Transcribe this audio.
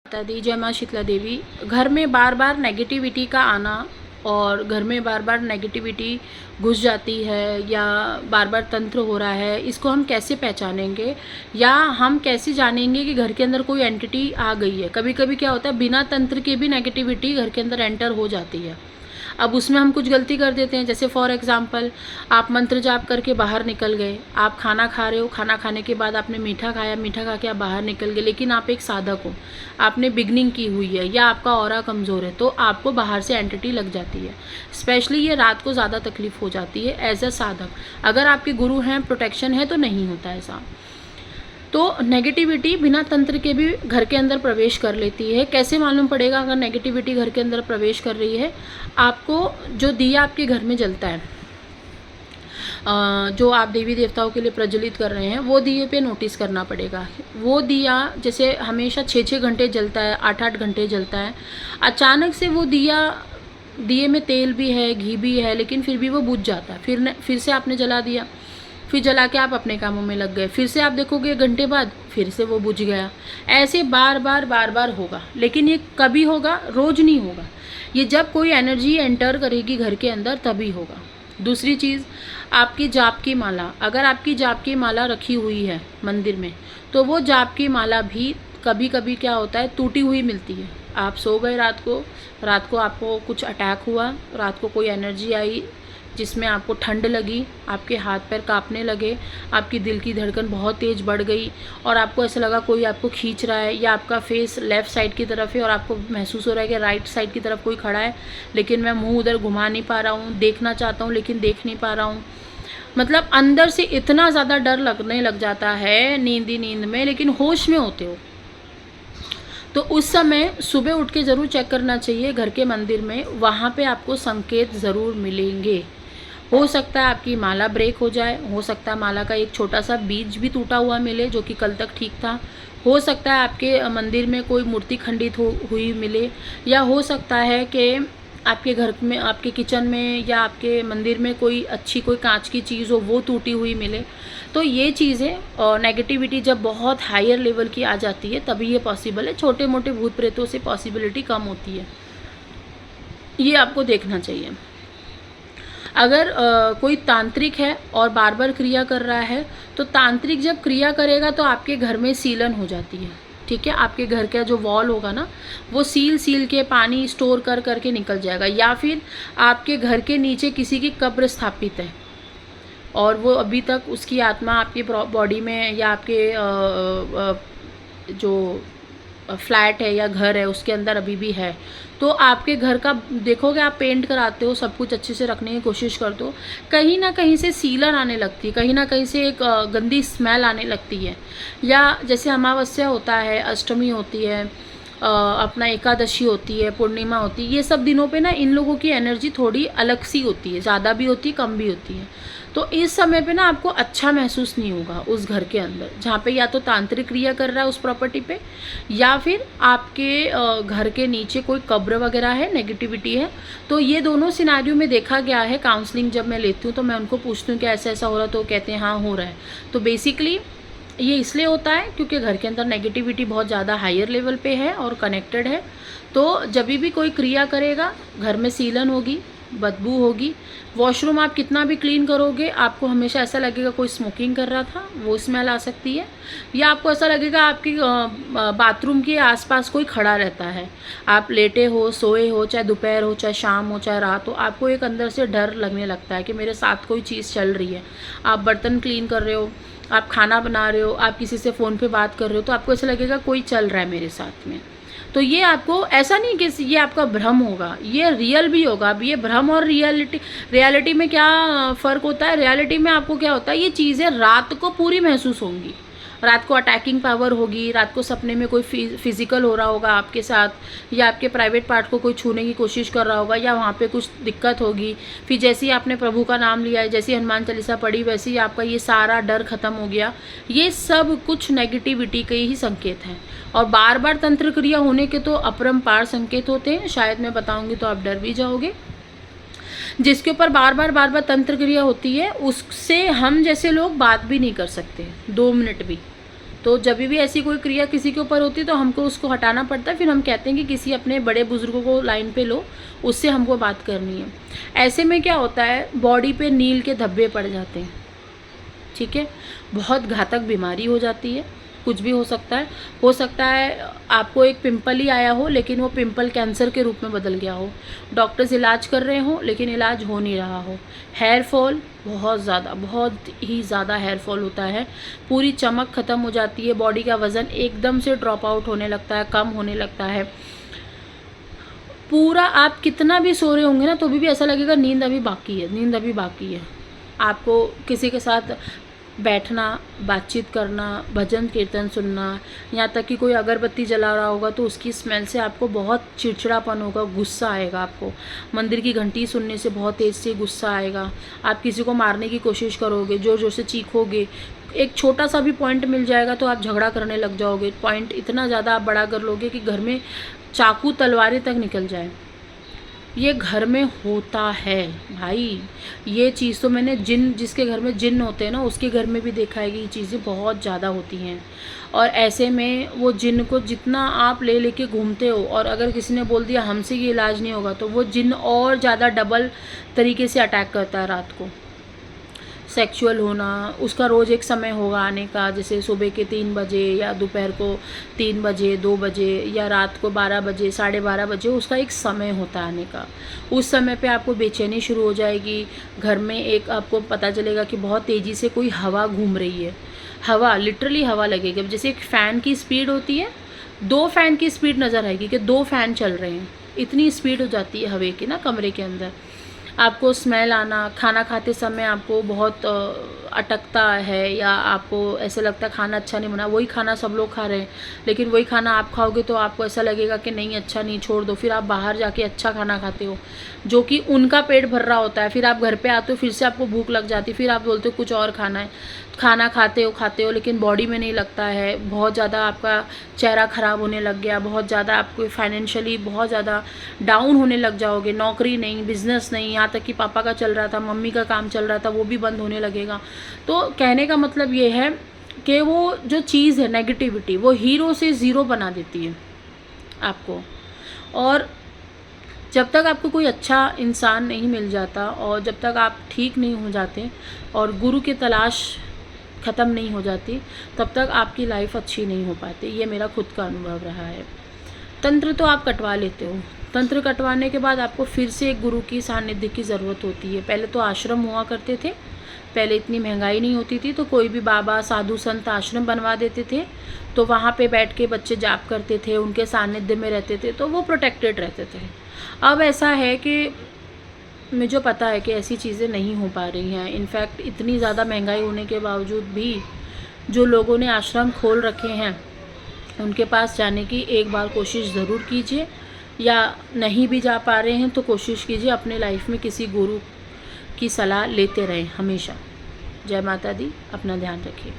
माता दी, जय माँ शीतला देवी। घर में बार बार नेगेटिविटी का आना और घर में बार बार नेगेटिविटी घुस जाती है या बार बार तंत्र हो रहा है, इसको हम कैसे पहचानेंगे या हम कैसे जानेंगे कि घर के अंदर कोई एंटिटी आ गई है। कभी कभी क्या होता है, बिना तंत्र के भी नेगेटिविटी घर के अंदर एंटर हो जाती है। अब उसमें हम कुछ गलती कर देते हैं, जैसे फॉर एग्जांपल आप मंत्र जाप करके बाहर निकल गए, आप खाना खा रहे हो, खाना खाने के बाद आपने मीठा खाया, मीठा खा के आप बाहर निकल गए, लेकिन आप एक साधक हो, आपने बिगनिंग की हुई है या आपका ऑरा कमज़ोर है, तो आपको बाहर से एंटिटी लग जाती है। स्पेशली ये रात को ज़्यादा तकलीफ हो जाती है एज अ साधक। अगर आपके गुरु हैं, प्रोटेक्शन है, तो नहीं होता ऐसा। तो नेगेटिविटी बिना तंत्र के भी घर के अंदर प्रवेश कर लेती है। कैसे मालूम पड़ेगा अगर नेगेटिविटी घर के अंदर प्रवेश कर रही है? आपको जो दिया आपके घर में जलता है, जो आप देवी देवताओं के लिए प्रज्वलित कर रहे हैं, वो दिए पे नोटिस करना पड़ेगा। वो दिया जैसे हमेशा 6-6 घंटे जलता है, 8-8 घंटे जलता है, अचानक से वो दिए में तेल भी है, घी भी है, लेकिन फिर भी वो बुझ जाता है। फिर से आपने जला दिया, फिर जला के आप अपने कामों में लग गए, फिर से आप देखोगे घंटे बाद फिर से वो बुझ गया। ऐसे बार बार होगा, लेकिन ये कभी होगा? रोज नहीं होगा। ये जब कोई एनर्जी एंटर करेगी घर के अंदर तभी होगा। दूसरी चीज़, आपकी जाप की माला, अगर आपकी जाप की माला रखी हुई है मंदिर में, तो वो जाप की माला भी कभी कभी क्या होता है, टूटी हुई मिलती है। आप सो गए रात को आपको कुछ अटैक हुआ, रात को कोई एनर्जी आई जिसमें आपको ठंड लगी, आपके हाथ पैर कांपने लगे, आपकी दिल की धड़कन बहुत तेज़ बढ़ गई और आपको ऐसा लगा कोई आपको खींच रहा है, या आपका फेस लेफ़्ट साइड की तरफ है और आपको महसूस हो रहा है कि राइट साइड की तरफ कोई खड़ा है, लेकिन मैं मुंह उधर घुमा नहीं पा रहा हूँ, देखना चाहता हूँ लेकिन देख नहीं पा रहा हूँ। मतलब अंदर से इतना ज़्यादा डर लगने लग जाता है नींद में, लेकिन होश में होते हो, तो उस समय सुबह उठ के ज़रूर चेक करना चाहिए घर के मंदिर में। वहाँ पे आपको संकेत ज़रूर मिलेंगे। हो सकता है आपकी माला ब्रेक हो जाए, हो सकता है माला का एक छोटा सा बीज भी टूटा हुआ मिले जो कि कल तक ठीक था, हो सकता है आपके मंदिर में कोई मूर्ति खंडित हुई मिले, या हो सकता है कि आपके घर में, आपके किचन में या आपके मंदिर में कोई अच्छी कोई कांच की चीज़ हो वो टूटी हुई मिले। तो ये चीज़ें और नेगेटिविटी जब बहुत हायर लेवल की आ जाती है तभी ये पॉसिबल है। छोटे मोटे भूत प्रेतों से पॉसिबिलिटी कम होती है, ये आपको देखना चाहिए। अगर कोई तांत्रिक है और बार बार क्रिया कर रहा है, तो तांत्रिक जब क्रिया करेगा तो आपके घर में सीलन हो जाती है, ठीक है। आपके घर का जो वॉल होगा ना, वो सील के पानी स्टोर करके निकल जाएगा, या फिर आपके घर के नीचे किसी की कब्र स्थापित है और वो अभी तक उसकी आत्मा आपकी बॉडी में या आपके जो फ्लैट है या घर है उसके अंदर अभी भी है, तो आपके घर का देखोगे, आप पेंट कराते हो, सब कुछ अच्छे से रखने की कोशिश करते हो, कहीं ना कहीं से सीलन आने लगती है, कहीं ना कहीं से एक गंदी स्मेल आने लगती है। या जैसे अमावस्या होता है, अष्टमी होती है, अपना एकादशी होती है, पूर्णिमा होती है, ये सब दिनों पे ना इन लोगों की एनर्जी थोड़ी अलग सी होती है, ज़्यादा भी होती है, कम भी होती है। तो इस समय पे ना आपको अच्छा महसूस नहीं होगा उस घर के अंदर जहाँ पे या तो तांत्रिक क्रिया कर रहा है उस प्रॉपर्टी पे, या फिर आपके घर के नीचे कोई कब्र वगैरह है, नेगेटिविटी है। तो ये दोनों सिनारियो में देखा गया है। काउंसलिंग जब मैं लेती हूँ तो मैं उनको पूछती हूँ कि ऐसा हो रहा, तो कहते हैं हाँ हो रहा है। तो बेसिकली ये इसलिए होता है क्योंकि घर के अंदर नेगेटिविटी बहुत ज़्यादा हायर लेवल पे है और कनेक्टेड है। तो जब भी कोई क्रिया करेगा घर में सीलन होगी, बदबू होगी। वॉशरूम आप कितना भी क्लीन करोगे, आपको हमेशा ऐसा लगेगा कोई स्मोकिंग कर रहा था, वो स्मेल आ सकती है। या आपको ऐसा लगेगा आपकी बाथरूम के आसपास कोई खड़ा रहता है, आप लेटे हो, सोए हो, चाहे दोपहर हो, चाहे शाम हो, चाहे रात हो, आपको एक अंदर से डर लगने लगता है कि मेरे साथ कोई चीज़ चल रही है। आप बर्तन क्लीन कर रहे हो, आप खाना बना रहे हो, आप किसी से फ़ोन पे बात कर रहे हो, तो आपको ऐसा लगेगा कोई चल रहा है मेरे साथ में। तो ये आपको ऐसा नहीं कि ये आपका भ्रम होगा, ये रियल भी होगा। अब ये भ्रम और रियलिटी में क्या फ़र्क होता है? रियलिटी में आपको क्या होता है, ये चीज़ें रात को पूरी महसूस होंगी, रात को अटैकिंग पावर होगी, रात को सपने में कोई फिजिकल हो रहा होगा आपके साथ, या आपके प्राइवेट पार्ट को कोई छूने की कोशिश कर रहा होगा, या वहाँ पे कुछ दिक्कत होगी। फिर जैसे ही आपने प्रभु का नाम लिया है, जैसे हनुमान चालीसा पढ़ी, वैसे ही आपका ये सारा डर खत्म हो गया। ये सब कुछ नेगेटिविटी के ही संकेत हैं। और बार बार तंत्र क्रिया होने के तो अपरंपार संकेत होते हैं, शायद मैं बताऊंगी तो आप डर भी जाओगे। जिसके ऊपर बार बार तंत्र क्रिया होती है, उससे हम जैसे लोग बात भी नहीं कर सकते 2 मिनट भी, तो जब भी ऐसी कोई क्रिया किसी के ऊपर होती है तो हमको उसको हटाना पड़ता है, फिर हम कहते हैं कि किसी अपने बड़े बुजुर्गों को लाइन पे लो, उससे हमको बात करनी है। ऐसे में क्या होता है, बॉडी पे नील के धब्बे पड़ जाते हैं, ठीक है, बहुत घातक बीमारी हो जाती है, कुछ भी हो सकता है आपको एक पिंपल ही आया हो लेकिन वो पिंपल कैंसर के रूप में बदल गया हो, डॉक्टर्स इलाज कर रहे हो लेकिन इलाज हो नहीं रहा हो, हेयर फॉल बहुत ही ज़्यादा हेयर फॉल होता है, पूरी चमक ख़त्म हो जाती है, बॉडी का वज़न एकदम से ड्रॉप आउट होने लगता है, कम होने लगता है, पूरा आप कितना भी सो रहे होंगे ना तो भी ऐसा लगेगा नींद अभी बाकी है। आपको किसी के साथ बैठना, बातचीत करना, भजन कीर्तन सुनना, यहाँ तक कि कोई अगरबत्ती जला रहा होगा तो उसकी स्मेल से आपको बहुत चिड़चिड़ापन होगा, गुस्सा आएगा आपको, मंदिर की घंटी सुनने से बहुत तेज़ से गुस्सा आएगा, आप किसी को मारने की कोशिश करोगे, ज़ोर ज़ोर से चीखोगे, एक छोटा सा भी पॉइंट मिल जाएगा तो आप झगड़ा करने लग जाओगे, पॉइंट इतना ज़्यादा आप बड़ा कर लोगे कि घर में चाकू तलवारें तक निकल जाए। ये घर में होता है भाई, ये चीज़ तो मैंने जिसके घर में जिन्न होते हैं ना उसके घर में भी देखा है कि ये चीज़ें बहुत ज़्यादा होती हैं। और ऐसे में वो जिन्न को जितना आप ले लेके घूमते हो और अगर किसी ने बोल दिया हमसे ये इलाज नहीं होगा तो वो जिन्न और ज़्यादा डबल तरीके से अटैक करता है रात को। सेक्सुअल होना, उसका रोज़ एक समय होगा आने का, जैसे सुबह के 3 बजे या दोपहर को 3 बजे 2 बजे या रात को 12 बजे 12:30 बजे उसका एक समय होता है आने का। उस समय पे आपको बेचैनी शुरू हो जाएगी, घर में एक आपको पता चलेगा कि बहुत तेज़ी से कोई हवा घूम रही है, हवा लिटरली हवा लगेगी, जैसे एक फ़ैन की स्पीड होती है 2 फ़ैन की स्पीड नज़र आएगी कि 2 फ़ैन चल रहे हैं, इतनी स्पीड हो जाती है हवा की ना कमरे के अंदर। आपको स्मेल आना, खाना खाते समय आपको बहुत अटकता है या आपको ऐसा लगता है खाना अच्छा नहीं बना, वही खाना सब लोग खा रहे हैं लेकिन वही खाना आप खाओगे तो आपको ऐसा लगेगा कि नहीं अच्छा नहीं, छोड़ दो, फिर आप बाहर जाके अच्छा खाना खाते हो जो कि उनका पेट भर रहा होता है, फिर आप घर पे आते हो फिर से आपको भूख लग जाती है, फिर आप बोलते हो कुछ और खाना है, खाना खाते हो लेकिन बॉडी में नहीं लगता है, बहुत ज़्यादा आपका चेहरा ख़राब होने लग गया, बहुत ज़्यादा आपको फाइनेंशियली बहुत ज़्यादा डाउन होने लग जाओगे, नौकरी नहीं, बिज़नेस नहीं, यहाँ तक कि पापा का चल रहा था, मम्मी का काम चल रहा था वो भी बंद होने लगेगा। तो कहने का मतलब ये है कि वो जो चीज़ है नेगेटिविटी वो हीरो से ज़ीरो बना देती है आपको। और जब तक आपको कोई अच्छा इंसान नहीं मिल जाता और जब तक आप ठीक नहीं हो जाते और गुरु की तलाश ख़त्म नहीं हो जाती तब तक आपकी लाइफ अच्छी नहीं हो पाती। ये मेरा खुद का अनुभव रहा है। तंत्र तो आप कटवा लेते हो, तंत्र कटवाने के बाद आपको फिर से एक गुरु की सानिध्य की ज़रूरत होती है। पहले तो आश्रम हुआ करते थे, पहले इतनी महंगाई नहीं होती थी तो कोई भी बाबा साधु संत आश्रम बनवा देते थे, तो वहाँ पे बैठ के बच्चे जाप करते थे, उनके सानिध्य में रहते थे तो वो प्रोटेक्टेड रहते थे। अब ऐसा है कि मुझे पता है कि ऐसी चीज़ें नहीं हो पा रही हैं। इनफैक्ट इतनी ज़्यादा महंगाई होने के बावजूद भी जो लोगों ने आश्रम खोल रखे हैं उनके पास जाने की एक बार कोशिश ज़रूर कीजिए, या नहीं भी जा पा रहे हैं तो कोशिश कीजिए अपने लाइफ में किसी गुरु की सलाह लेते रहें हमेशा। जय माता दी, अपना ध्यान रखिए।